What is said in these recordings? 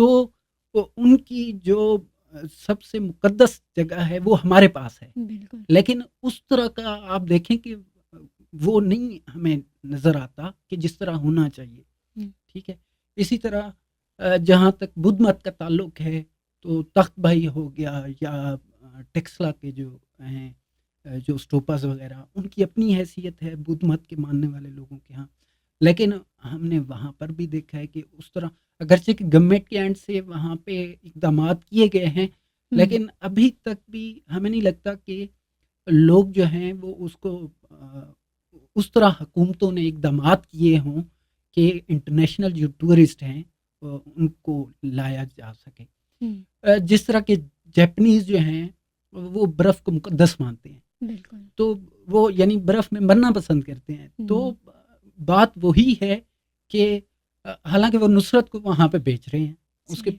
تو ان کی جو سب سے مقدس جگہ ہے وہ ہمارے پاس ہے، بالکل لیکن اس طرح کا آپ دیکھیں کہ وہ نہیں ہمیں نظر آتا کہ جس طرح ہونا چاہیے. ٹھیک ہے. اسی طرح جہاں تک بدھ مت کا تعلق ہے تو تخت بھائی ہو گیا یا ٹیکسلا کے جو ہیں جو اسٹوپاز وغیرہ، ان کی اپنی حیثیت ہے بدھ مت کے ماننے والے لوگوں کے ہاں، لیکن ہم نے وہاں پر بھی دیکھا ہے کہ اس طرح اگرچہ کہ گورنمنٹ کے اینڈ سے وہاں پہ اقدامات کیے گئے ہیں، لیکن ابھی تک بھی ہمیں نہیں لگتا کہ لوگ جو ہیں وہ اس کو اس طرح حکومتوں نے اقدامات کیے ہوں کہ انٹرنیشنل جو ٹورسٹ ہیں ان کو لایا جا سکے. جس طرح کے جیپنیز جو ہیں وہ برف کو مقدس مانتے ہیں، بالکل تو وہ یعنی برف میں مرنا پسند کرتے ہیں. تو بات وہی ہے کہ حالانکہ وہ نصرت کو وہاں پہ بیچ رہے ہیں، اس کے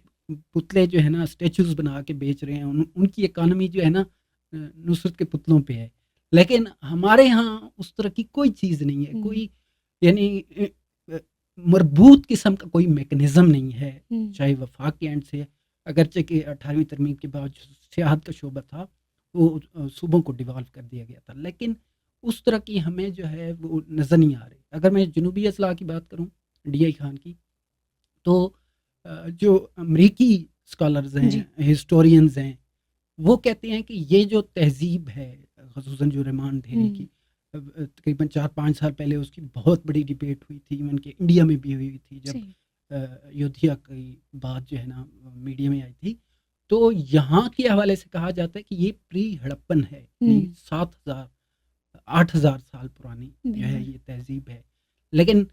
پتلے جو ہے نا اسٹیچوز بنا کے بیچ رہے ہیں، ان کی اکانومی جو ہے نا نصرت کے پتلوں پہ ہے، لیکن ہمارے ہاں اس طرح کی کوئی چیز نہیں ہے، کوئی یعنی مربوط قسم کا کوئی میکنزم نہیں ہے. چاہے وفاق کے اینڈ سے اگرچہ کہ 18ویں ترمیم کے بعد جو سیاحت کا شعبہ تھا وہ صوبوں کو ڈیوالو کر دیا گیا تھا، لیکن اس طرح کی ہمیں جو ہے وہ نظر نہیں آ رہی. اگر میں جنوبی اضلاع کی بات کروں ڈی آئی خان کی، تو جو امریکی اسکالرز ہیں، ہسٹورینز ہیں، وہ کہتے ہیں کہ یہ جو تہذیب ہے خصوصاً جو ریمان ڈھیری کی تقریباً 4-5 سال پہلے اس کی بہت بڑی ڈیبیٹ ہوئی تھی، ایون کہ انڈیا میں بھی ہوئی تھی جب ایودھیا کی بات جو ہے نا میڈیا میں آئی تھی. تو یہاں کے حوالے سے کہا جاتا ہے کہ یہ پری ہڑپن ہے، 7,000-8,000 سال پرانی جو ہے یہ تہذیب ہے، لیکن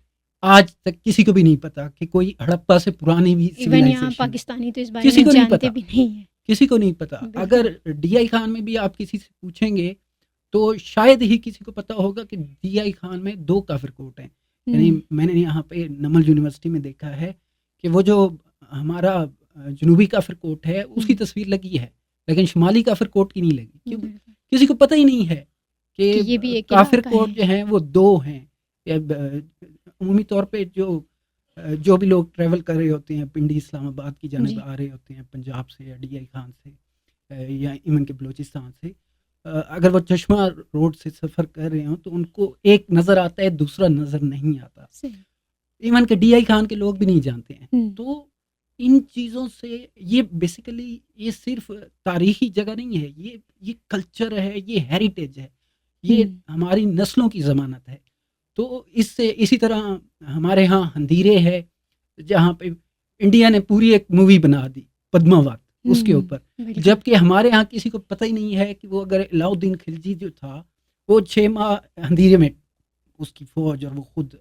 آج تک کسی کو بھی نہیں پتا کہ کوئی ہڑپا سے پرانی بھی یہاں پاکستانی تو اس بارے میں جانتے بھی نہیں ہیں، کسی کو نہیں پتا. اگر ڈی آئی خان میں بھی آپ کسی سے پوچھیں گے تو شاید ہی کسی کو پتا ہوگا کہ ڈی آئی خان میں 2 کافر کوٹ ہیں. یعنی میں نے یہاں پہ نمل یونیورسٹی میں دیکھا ہے کہ وہ جو ہمارا جنوبی کافر کوٹ ہے اس کی تصویر لگی ہے، لیکن شمالی کافر کوٹ کی نہیں لگی، کیونکہ کسی کو پتہ ہی نہیں ہے کہ کافر کوٹ جو ہیں وہ 2 ہیں. عمومی طور پہ جو بھی لوگ ٹریول کر رہے ہوتے ہیں پنڈی اسلام آباد کی جانب آ رہے ہوتے ہیں پنجاب سے یا ڈی آئی خان سے یا ایون کے بلوچستان سے، اگر وہ چشمہ روڈ سے سفر کر رہے ہوں تو ان کو ایک نظر آتا ہے، دوسرا نظر نہیں آتا. ایون کہ ڈی آئی خان کے لوگ بھی نہیں جانتے ہیں. تو ان چیزوں سے یہ بیسیکلی یہ صرف تاریخی جگہ نہیں ہے، یہ کلچر ہے، یہ ہیریٹیج ہے، یہ ہماری نسلوں کی ضمانت ہے. تو اس سے اسی طرح ہمارے ہاں ہندیرے ہے جہاں پہ انڈیا نے پوری ایک مووی بنا دی پدماوت اس کے اوپر، جبکہ ہمارے ہاں کسی کو پتہ ہی نہیں ہے کہ وہ اگر علاؤدین خلجی جو تھا وہ 6 ماہ ہندیرے میں اس کی فوج اور وہ خود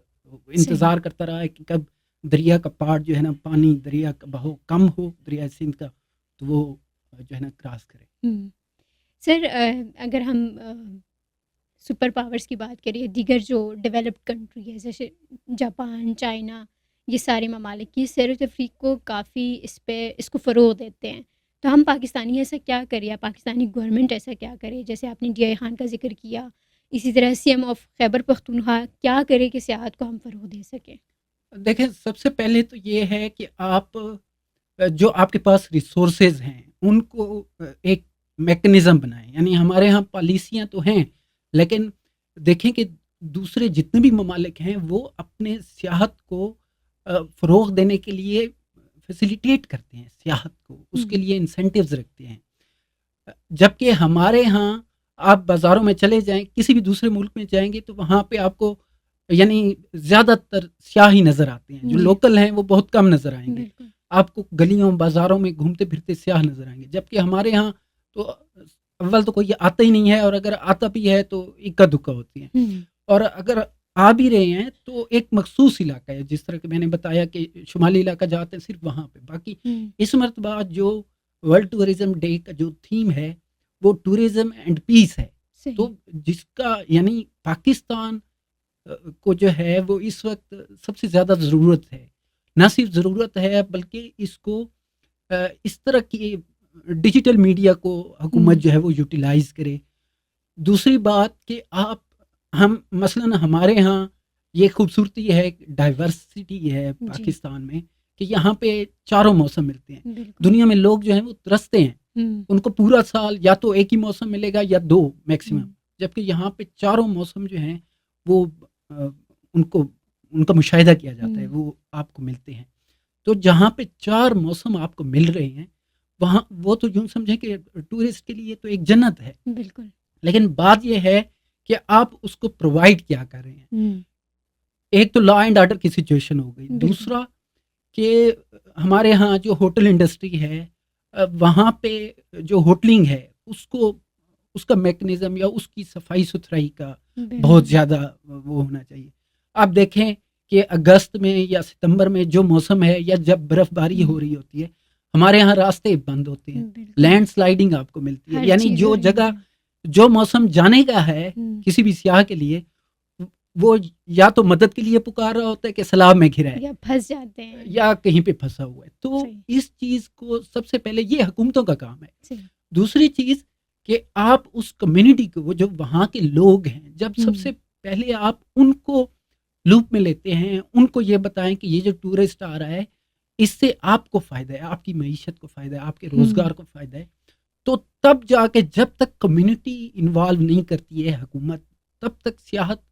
انتظار کرتا رہا ہے کہ کب دریا کا پاٹ جو ہے نا پانی دریا کا بہاؤ کم ہو دریا سندھ کا تو وہ جو ہے نا کراس کرے. سر اگر ہم سپر پاورز کی بات کریں، دیگر جو ڈیولپڈ کنٹری ہے جیسے جاپان، چائنا، یہ سارے ممالک یہ سیر و تفریح کو کافی اس کو فروغ دیتے ہیں، تو ہم پاکستانی ایسا کیا کریں یا پاکستانی گورنمنٹ ایسا کیا کرے؟ جیسے آپ نے ڈی آئی خان کا ذکر کیا، اسی طرح C M of Khyber Pakhtunkhwa کیا کرے کہ سیاحت کو ہم فروغ دے سکیں؟ دیکھیں سب سے پہلے تو یہ ہے کہ آپ جو آپ کے پاس ریسورسز ہیں ان کو ایک میکنزم بنائیں. یعنی ہمارے ہاں پالیسیاں تو ہیں، لیکن دیکھیں کہ دوسرے جتنے بھی ممالک ہیں وہ اپنے سیاحت کو فروغ دینے کے لیے فیسیلیٹیٹ کرتے ہیں، سیاحت کو اس کے لیے انسینٹیوز رکھتے ہیں، جبکہ ہمارے ہاں آپ بازاروں میں چلے جائیں کسی بھی دوسرے ملک میں جائیں گے تو وہاں پہ آپ کو یعنی زیادہ تر سیاح ہی نظر آتے ہیں، جو لوکل ہیں وہ بہت کم نظر آئیں گے. آپ کو گلیوں بازاروں میں گھومتے پھرتے سیاح نظر آئیں گے، جبکہ ہمارے ہاں تو اول تو کوئی آتا ہی نہیں ہے، اور اگر آتا بھی ہے تو اکا دکا ہوتی ہیں، اور اگر آ بھی رہے ہیں تو ایک مخصوص علاقہ ہے، جس طرح کہ میں نے بتایا کہ شمالی علاقہ جاتے ہیں صرف وہاں پہ. باقی اس مرتبہ جو ورلڈ ٹورزم ڈے کا جو تھیم ہے وہ ٹورزم اینڈ پیس ہے، تو جس کا یعنی پاکستان کو جو ہے وہ اس وقت سب سے زیادہ ضرورت ہے. نہ صرف ضرورت ہے بلکہ اس کو اس طرح کی ڈیجیٹل میڈیا کو حکومت جو ہے وہ یوٹیلائز کرے. دوسری بات کہ ہم مثلاً ہمارے ہاں یہ خوبصورتی ہے، ڈائیورسٹی ہے پاکستان میں کہ یہاں پہ چاروں موسم ملتے ہیں. بالکل. دنیا میں لوگ جو ہیں وہ ترستے ہیں, ہوں. ان کو پورا سال یا تو ایک ہی موسم ملے گا یا دو میکسیمم, ہوں. جبکہ یہاں پہ چاروں موسم جو ہیں وہ ان کا مشاہدہ کیا جاتا ہے, وہ آپ کو ملتے ہیں. تو جہاں پہ چار موسم آپ کو مل رہے ہیں وہاں وہ تو یوں سمجھیں کہ ٹورسٹ کے لیے تو ایک جنت ہے. بالکل. لیکن بات یہ ہے کہ آپ اس کو پرووائڈ کیا کر رہے ہیں. ہوں. ایک تو لا اینڈ آرڈر کی سچویشن ہو گئی, بالکل. دوسرا کہ ہمارے ہاں جو ہوٹل انڈسٹری ہے وہاں پہ جو ہوٹلنگ ہے اس کا میکنزم یا اس کی صفائی ستھرائی کا بہت زیادہ وہ ہونا چاہیے. آپ دیکھیں کہ اگست میں یا ستمبر میں جو موسم ہے یا جب برف باری ہو رہی ہوتی ہے ہمارے ہاں راستے بند ہوتے ہیں, لینڈ سلائڈنگ آپ کو ملتی ہے. یعنی جو جگہ جو موسم جانے کا ہے کسی بھی سیاح کے لیے وہ یا تو مدد کے لیے پکار رہا ہوتا ہے کہ سیلاب میں گھرا ہے یا پھنس جاتے ہیں یا کہیں پہ پھنسا ہوا ہے. تو اس چیز کو سب سے پہلے یہ حکومتوں کا کام ہے. دوسری چیز کہ آپ اس کمیونٹی کو جو وہاں کے لوگ ہیں جب سب سے پہلے آپ ان کو لوپ میں لیتے ہیں, ان کو یہ بتائیں کہ یہ جو ٹورسٹ آ رہا ہے اس سے آپ کو فائدہ ہے, آپ کی معیشت کو فائدہ ہے, آپ کے روزگار کو فائدہ ہے, تو تب جا کے جب تک کمیونٹی انوالو نہیں کرتی ہے حکومت تب تک سیاحت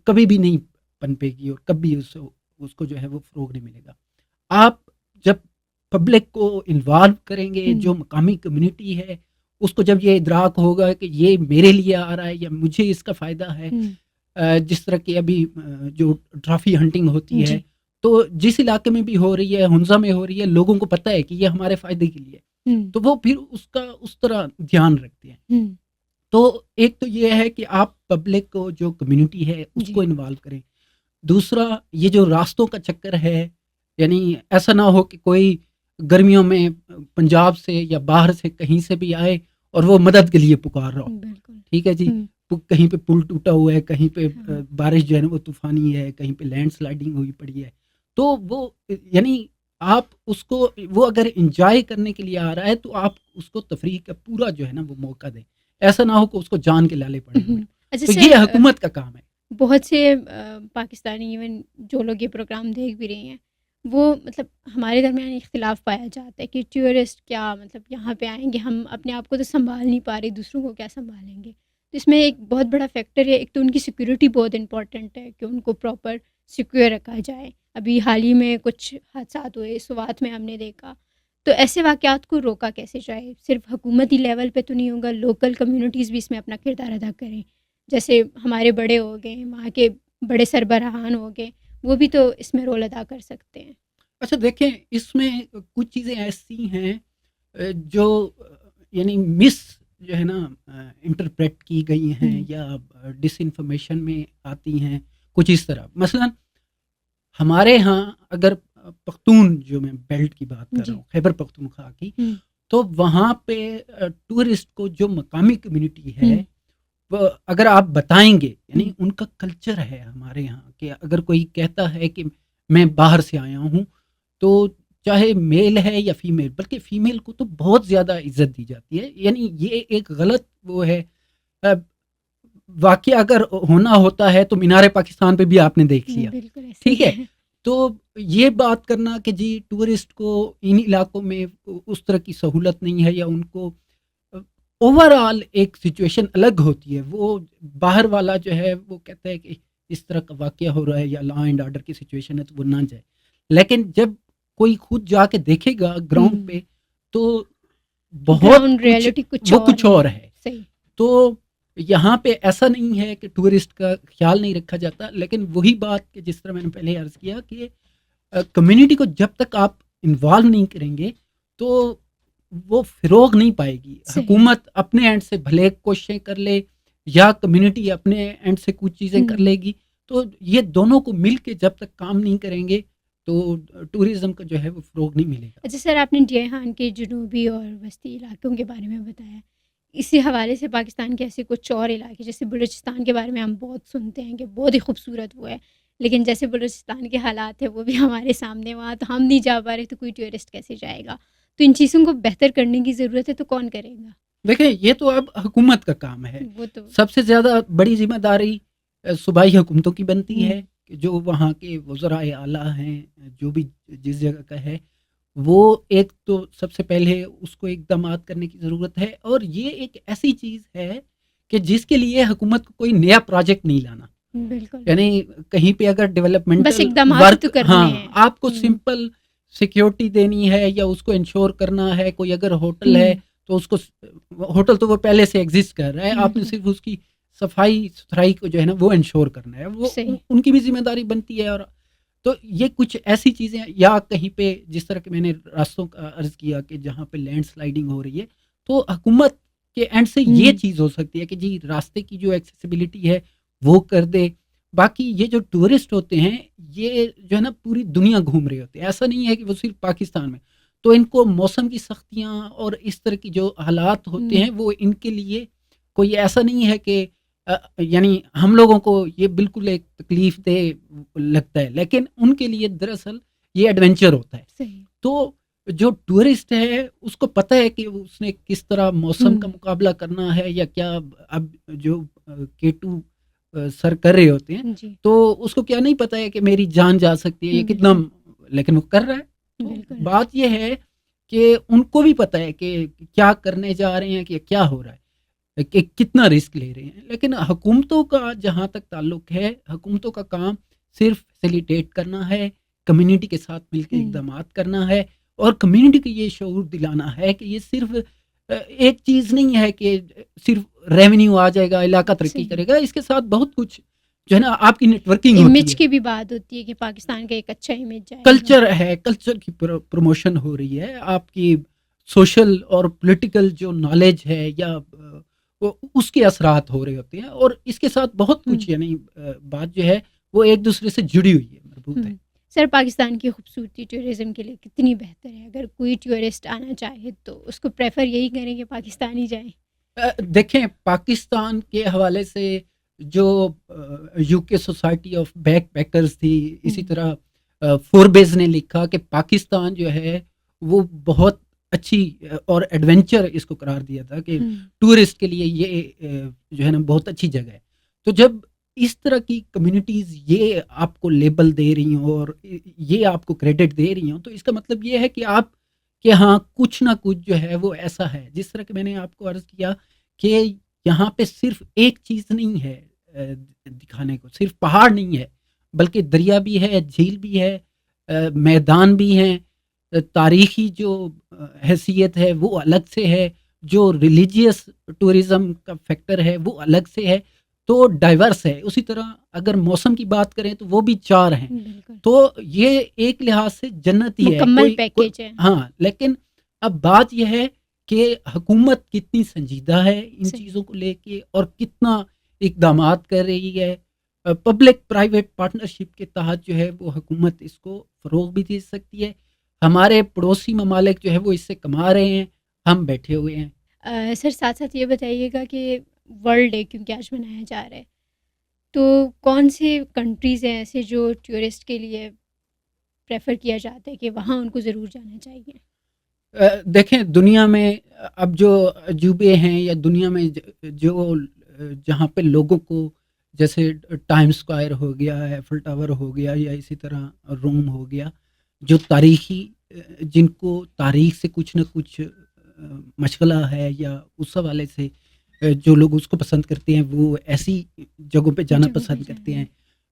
کبھی بھی نہیں پنپے گی اور کبھی اس کو جو ہے وہ فروغ نہیں ملے گا. آپ جب پبلک کو انوالو کریں گے, جو مقامی کمیونٹی ہے اس کو جب یہ ادراک ہوگا کہ یہ میرے لیے آ رہا ہے یا مجھے اس کا فائدہ ہے, جس طرح کی ابھی جو ٹرافی ہنٹنگ ہوتی ہے تو جس علاقے میں بھی ہو رہی ہے, ہنزا میں ہو رہی ہے, لوگوں کو پتہ ہے کہ یہ ہمارے فائدے کے لیے, تو وہ پھر اس کا اس طرح دھیان رکھتے ہیں. تو ایک تو یہ ہے کہ آپ پبلک کو جو کمیونٹی ہے اس کو انوالو کریں. دوسرا یہ جو راستوں کا چکر ہے, یعنی ایسا نہ ہو کہ کوئی گرمیوں میں پنجاب سے یا باہر سے کہیں سے بھی آئے اور وہ مدد کے لیے پکار رہا ہو. ٹھیک ہے جی, کہیں پہ پل ٹوٹا ہوا ہے, کہیں پہ بارش جو ہے نا وہ طوفانی ہے, کہیں پہ لینڈ سلائڈنگ ہوئی پڑی ہے, تو وہ یعنی آپ اس کو وہ اگر انجوائے کرنے کے لیے آ رہا ہے تو آپ اس کو تفریح کا پورا جو ہے نا وہ موقع دیں. ایسا نہ ہو کہ اس کو جان کے لالے پڑے. تو یہ حکومت کا کام ہے. بہت سے پاکستانی ایون جو لوگ یہ پروگرام دیکھ بھی رہے ہیں وہ مطلب ہمارے درمیان اختلاف پایا جاتا ہے کہ ٹورسٹ کیا مطلب یہاں پہ آئیں گے, ہم اپنے آپ کو تو سنبھال نہیں پا رہے, دوسروں کو کیا سنبھالیں گے. تو اس میں ایک بہت بڑا فیکٹر ہے, ایک تو ان کی سیکورٹی بہت امپورٹنٹ ہے کہ ان کو پراپر سیکیور رکھا جائے. ابھی حال ہی میں کچھ حادثات ہوئے سوات میں ہم نے دیکھا, تو ایسے واقعات کو روکا کیسے جائے. صرف حکومتی لیول پہ تو نہیں ہوگا, لوکل کمیونٹیز بھی اس میں اپنا کردار ادا کریں. جیسے ہمارے بڑے ہو گئے, وہاں کے بڑے سربراہان ہو گئے, وہ بھی تو اس میں رول ادا کر سکتے ہیں. اچھا دیکھیں, اس میں کچھ چیزیں ایسی ہیں جو یعنی جو ہے نا انٹرپریٹ کی گئی ہیں یا ڈس انفارمیشن میں آتی ہیں کچھ اس طرح. مثلا ہمارے ہاں اگر پختون جو میں بیلٹ کی بات کر رہا ہوں, خیبر پختونخوا کی, تو وہاں پہ ٹورسٹ کو جو مقامی کمیونٹی ہے اگر آپ بتائیں گے, یعنی ان کا کلچر ہے ہمارے یہاں کہ اگر کوئی کہتا ہے کہ میں باہر سے آیا ہوں تو چاہے میل ہے یا فیمیل, بلکہ فیمیل کو تو بہت زیادہ عزت دی جاتی ہے. یعنی یہ ایک غلط وہ ہے. واقعہ اگر ہونا ہوتا ہے تو مینار پاکستان پہ بھی آپ نے دیکھ لیا, ٹھیک ہے. تو یہ بات کرنا کہ جی ٹورسٹ کو ان علاقوں میں اس طرح کی سہولت نہیں ہے یا ان کو اوور آل ایک سچویشن الگ ہوتی ہے, وہ باہر والا جو ہے وہ کہتا ہے کہ اس طرح کا واقعہ ہو رہا ہے یا لا اینڈ آرڈر کی سچویشن ہے تو وہ نہ جائے. لیکن جب کوئی خود جا کے دیکھے گا گراؤنڈ پہ تو بہت کچھ اور ہے. تو یہاں پہ ایسا نہیں ہے کہ ٹورسٹ کا خیال نہیں رکھا جاتا, لیکن وہی بات کہ جس طرح میں نے پہلے عرض کیا کہ کمیونٹی کو جب تک آپ انوالو نہیں کریں گے تو وہ فروغ نہیں پائے گی. حکومت اپنے اینڈ سے بھلے کوششیں کر لے یا کمیونٹی اپنے اینڈ سے کچھ چیزیں کر لے گی, تو یہ دونوں کو مل کے جب تک کام نہیں کریں گے تو ٹورزم کا جو ہے وہ فروغ نہیں ملے گا. اچھا سر, آپ نے جیہان کے جنوبی اور وسطی علاقوں کے بارے میں بتایا, اسی حوالے سے پاکستان کے ایسے کچھ اور علاقے جیسے بلوچستان کے بارے میں ہم بہت سنتے ہیں کہ بہت ہی خوبصورت وہ ہے, لیکن جیسے بلوچستان کے حالات ہیں وہ بھی ہمارے سامنے, وہاں تو ہم نہیں جا پا رہے تو کوئی ٹورسٹ کیسے جائے گا. تو ان چیزوں کو بہتر کرنے کی ضرورت ہے, تو کون کرے گا؟ دیکھیں یہ تو اب حکومت کا کام ہے. سب سے زیادہ بڑی ذمہ داری صوبائی حکومتوں کی بنتی ہے کہ جو وہاں کے وزرائے اعلیٰ ہیں، جو بھی جس جگہ کا ہے، وہ ایک تو سب سے پہلے اس کو اقدامات کرنے کی ضرورت ہے، اور یہ ایک ایسی چیز ہے کہ جس کے لیے حکومت کو کوئی نیا پروجیکٹ نہیں لانا. بالکل، یعنی کہیں پہ اگر بس ڈیولپمنٹل اقدامات ورک، تو کرنے ہاں ہیں. آپ کو سمپل سیکیورٹی دینی ہے یا اس کو انشور کرنا ہے. کوئی اگر ہوٹل ہے تو اس کو، ہوٹل تو وہ پہلے سے ایگزسٹ کر رہا ہے، آپ نے صرف اس کی صفائی ستھرائی کو جو ہے نا وہ انشور کرنا ہے، وہ ان کی بھی ذمہ داری بنتی ہے. اور تو یہ کچھ ایسی چیزیں، یا کہیں پہ جس طرح کہ میں نے راستوں کا عرض کیا کہ جہاں پہ لینڈ سلائڈنگ ہو رہی ہے، تو حکومت کے اینڈ سے یہ چیز ہو سکتی ہے کہ جی راستے کی جو ایکسیسیبلٹی ہے وہ کر دے. باقی یہ جو ٹورسٹ ہوتے ہیں یہ جو ہے نا پوری دنیا گھوم رہے ہوتے ہیں، ایسا نہیں ہے کہ وہ صرف پاکستان میں. تو ان کو موسم کی سختیاں اور اس طرح کی جو حالات ہوتے ہیں وہ ان کے لیے کوئی ایسا نہیں ہے کہ یعنی ہم لوگوں کو یہ بالکل ایک تکلیف دہ لگتا ہے، لیکن ان کے لیے دراصل یہ ایڈونچر ہوتا ہے. تو جو ٹورسٹ ہے اس کو پتہ ہے کہ اس نے کس طرح موسم کا مقابلہ کرنا ہے یا کیا. اب جو K2 سر کر رہے ہوتے ہیں تو اس کو کیا نہیں پتہ ہے کہ میری جان جا سکتی ہے، یہ کتنا، لیکن وہ کر رہا ہے. بات یہ ہے کہ ان کو بھی پتہ ہے کہ کیا کرنے جا رہے ہیں، کہ کیا ہو رہا ہے، کہ کتنا رسک لے رہے ہیں. لیکن حکومتوں کا جہاں تک تعلق ہے، حکومتوں کا کام صرف فیسیلیٹیٹ کرنا ہے، کمیونٹی کے ساتھ مل کے اقدامات کرنا ہے، اور کمیونٹی کو یہ شعور دلانا ہے کہ یہ صرف ایک چیز نہیں ہے کہ صرف ریونیو آ جائے گا، علاقہ ترقی کرے گا. اس کے ساتھ بہت کچھ جو ہے نا آپ کی نیٹ ورکنگ ہوتی ہے، امیج کی بھی بات ہوتی ہے کہ پاکستان کا ایک اچھا امیج جائے، کلچر ہے، کلچر کی پروموشن ہو رہی ہے، آپ کی سوشل اور پولیٹیکل جو نالج ہے یا اس کے اثرات ہو رہے ہوتے ہیں. اور اس کے ساتھ بہت کچھ یعنی بات جو ہے وہ ایک دوسرے سے جڑی ہوئی ہے، مربوط ہے. سر پاکستان کی خوبصورتی ٹورزم کے لیے کتنی بہتر ہے؟ اگر کوئی ٹورسٹ آنا چاہے تو اس کو پریفر یہی کریں کہ پاکستان ہی جائیں. دیکھیں پاکستان کے حوالے سے جو UK society of back peckers تھی، اسی طرح فوربیز نے لکھا کہ پاکستان جو ہے وہ بہت اچھی اور ایڈونچر اس کو قرار دیا تھا کہ ٹورسٹ کے لیے یہ جو ہے نا بہت اچھی جگہ ہے. تو جب اس طرح کی کمیونٹیز یہ آپ کو لیبل دے رہی ہوں اور یہ آپ کو کریڈٹ دے رہی ہوں، تو اس کا مطلب یہ ہے کہ آپ کہ ہاں کچھ نہ کچھ جو ہے وہ ایسا ہے. جس طرح کہ میں نے آپ کو عرض کیا کہ یہاں پہ صرف ایک چیز نہیں ہے دکھانے کو، صرف پہاڑ نہیں ہے، بلکہ دریا بھی ہے، جھیل بھی ہے، میدان بھی ہیں، تاریخی جو حیثیت ہے وہ الگ سے ہے، جو ریلیجیس ٹورزم کا فیکٹر ہے وہ الگ سے ہے. تو ڈائیورس ہے. اسی طرح اگر موسم کی بات کریں تو وہ بھی 4 ہیں. تو یہ ایک لحاظ سے جنت ہی ہے، مکمل پیکیج ہے. ہاں، لیکن اب بات یہ ہے کہ حکومت کتنی سنجیدہ ہے ان چیزوں کو لے کے اور کتنا اقدامات کر رہی ہے. پبلک پرائیویٹ پارٹنرشپ کے تحت جو ہے وہ حکومت اس کو فروغ بھی دے سکتی ہے. ہمارے پڑوسی ممالک جو ہے وہ اس سے کما رہے ہیں، ہم بیٹھے ہوئے ہیں. سر ساتھ ساتھ یہ بتائیے گا کہ ورلڈ ڈے کیونکہ آج منایا جا رہا ہے، تو کون سے کنٹریز ہیں ایسے جو ٹورسٹ کے لیے پریفر کیا جاتا ہے کہ وہاں ان کو ضرور جانا چاہیے؟ دیکھیں دنیا میں اب جو عجوبے ہیں یا دنیا میں جو جہاں پہ لوگوں کو، جیسے ٹائم اسکوائر ہو گیا، ایفل ٹاور ہو گیا، یا اسی طرح روم ہو گیا، جو تاریخی، جن کو تاریخ سے کچھ نہ کچھ مشغلہ ہے یا اس حوالے سے جو لوگ اس کو پسند کرتے ہیں وہ ایسی جگہوں پہ جانا پسند کرتے ہیں.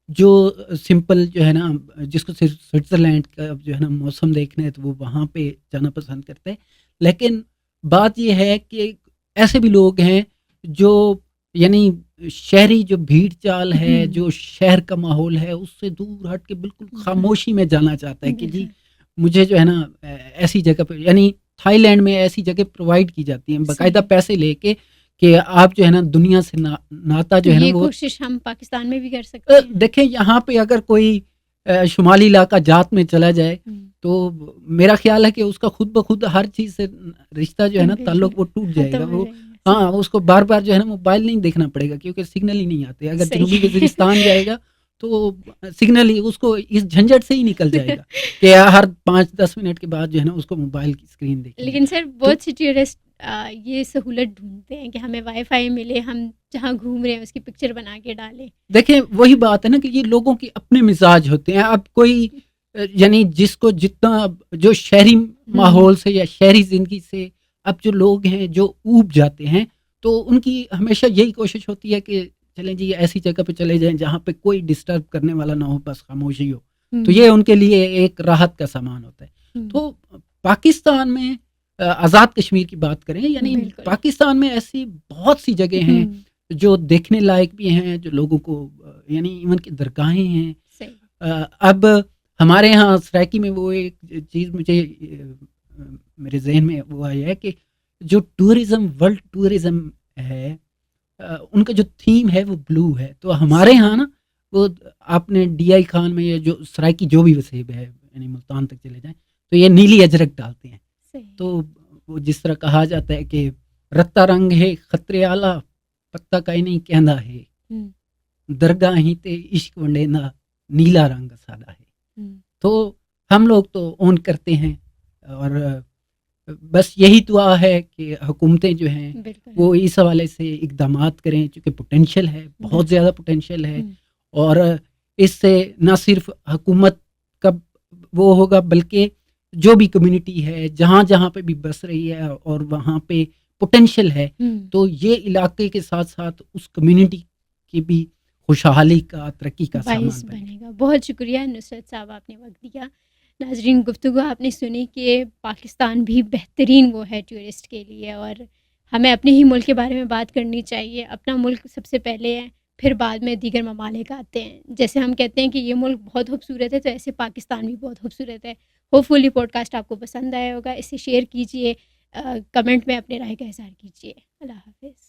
جو سمپل جو ہے نا، جس کو صرف سوئٹزرلینڈ کا جو ہے نا موسم دیکھنا ہے تو وہ وہاں پہ جانا پسند کرتے ہیں. لیکن بات یہ ہے کہ ایسے بھی لوگ ہیں جو یعنی شہری جو بھیڑ چال ہے، جو شہر کا ماحول ہے، اس سے دور ہٹ کے بالکل خاموشی میں جانا چاہتا ہے کہ جی مجھے جو ہے نا ایسی جگہ پہ، یعنی تھائی لینڈ میں ایسی جگہ پرووائڈ کی جاتی ہیں باقاعدہ پیسے لے کے کہ آپ جو ہے نا دنیا سے ناتا جو ہے نا وہ کوشش ہم پاکستان میں بھی کر سکتے ہیں. دیکھیں یہاں پہ اگر کوئی شمالی علاقہ جات میں چلا جائے تو میرا خیال ہے کہ اس کا خود بخود ہر چیز سے رشتہ جو ہے نا تعلق وہ ٹوٹ جائے گا. وہ ہاں اس کو بار بار جو ہے نا موبائل نہیں دیکھنا پڑے گا کیونکہ سگنل ہی نہیں آتے. اگر جنوبی وزیرستان جائے گا تو سگنل ہی اس کو اس جھنجٹ سے ہی نکل جائے گا کہ ہر 5-10 منٹ کے بعد جو ہے نا اس کو موبائل کی اسکرین دیکھیں. لیکن سر بہت سی ٹورسٹ یہ سہولت ڈھونڈتے ہیں کہ ہمیں وائی فائی ملے, ہم جہاں گھوم رہے ہیں اس کی پکچر بنا کے ڈالیں. دیکھیں وہی بات ہے نا کہ یہ لوگوں کے اپنے مزاج ہوتے ہیں. اب کوئی یعنی جس کو جتنا جو شہری ماحول سے یا شہری زندگی سے اب جو لوگ ہیں جو اوب جاتے ہیں, تو ان کی ہمیشہ یہی کوشش ہوتی ہے کہ چلیں جی ایسی جگہ پہ چلے جائیں جہاں پہ کوئی ڈسٹرب کرنے والا نہ ہو, بس خاموشی ہو. تو یہ ان کے لیے ایک راحت کا سامان ہوتا ہے. تو پاکستان میں آزاد کشمیر کی بات کریں, یعنی پاکستان میں ایسی بہت سی جگہ ہیں جو دیکھنے لائق بھی ہیں, جو لوگوں کو یعنی ایون کی درگاہیں ہیں. اب ہمارے ہاں سرائکی میں وہ ایک چیز مجھے میرے ذہن میں وہ آیا ہے کہ جو ٹورزم ورلڈ ٹورزم ہے ان کا جو تھیم ہے وہ بلو ہے. تو ہمارے ہاں نا وہ آپ نے ڈی آئی خان میں یا جو سرائکی جو بھی وسیب ہے یعنی ملتان تک چلے جائیں تو یہ نیلی اجرک ڈالتے ہیں. تو وہ جس طرح کہا جاتا ہے کہ رتا رنگ ہے خطرے آلہ پتا کا نہیں کہندا ہے, درگاہ ہی تے عشق ونڈینا نیلا رنگ سادہ ہے. تو ہم لوگ تو اون کرتے ہیں, اور بس یہی دعا ہے کہ حکومتیں جو ہیں وہ اس حوالے سے اقدامات کریں, چونکہ پوٹینشیل ہے, بہت زیادہ پوٹینشیل ہے. اور اس سے نہ صرف حکومت کا وہ ہوگا بلکہ جو بھی کمیونٹی ہے جہاں جہاں پہ بھی بس رہی ہے اور وہاں پہ پوٹینشیل ہے, تو یہ علاقے کے ساتھ ساتھ اس کمیونٹی کی بھی خوشحالی کا ترقی کا سامان بنے گا. بہت شکریہ نصرت صاحب, آپ نے وقت دیا. ناظرین, گفتگو آپ نے سنی کہ پاکستان بھی بہترین وہ ہے ٹورسٹ کے لیے, اور ہمیں اپنے ہی ملک کے بارے میں بات کرنی چاہیے. اپنا ملک سب سے پہلے ہے, پھر بعد میں دیگر ممالک آتے ہیں. جیسے ہم کہتے ہیں کہ یہ ملک بہت خوبصورت ہے, تو ایسے پاکستان بھی بہت خوبصورت ہے. ہوپ فلی پوڈ کاسٹ آپ کو پسند آیا ہوگا. اسے شیئر کیجیے, کمنٹ میں اپنے رائے کا اظہار کیجیے. اللہ حافظ.